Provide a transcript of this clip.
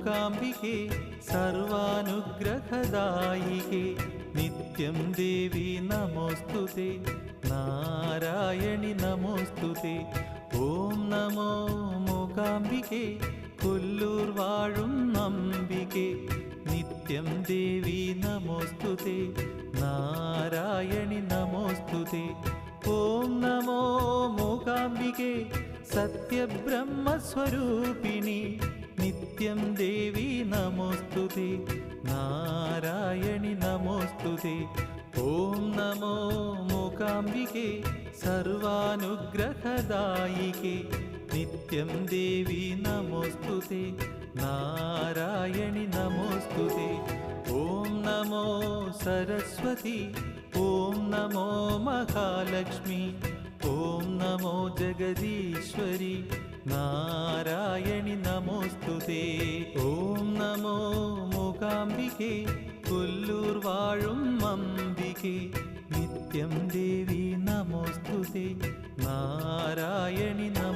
മൂകാംബികേ സർവാനുഗ്രഹദായികേ നിത്യം ദേവി നമോസ്തുതേ നാരായണി നമോസ്തുതേ ഓം നമോ മൂകാംബികേ കൊല്ലൂർ വാഴും അംബികേ നിത്യം ദേവി നമോസ്തുതേ നാരായണി നമോസ്തുതേ ഓം നമോ മൂകാംബികേ സത്യബ്രഹ്മസ്വരൂപിണി നിത്യം ദേവി നമോസ്തുതേ നാരായണി നമോസ്തുതേ ഓം നമോ മൂകാംബികേ സർവാനുഗ്രഹദായികേ നിത്യം ദേവി നമോസ്തുതേ നാരായണി നമോസ്തുതേ ഓം നമോ സരസ്വതി ഓം നമോ മഹാലക്ഷ്മി ഓം നമോ ജഗദീശ്വരി നാരായണി നമോസ്തുതേ ഓം നമോ മൂകാംബികേ കൊല്ലൂർ വാഴും അംബികേ നിത്യം ദേവി നമോസ്തുതേ നാരായണി നമോ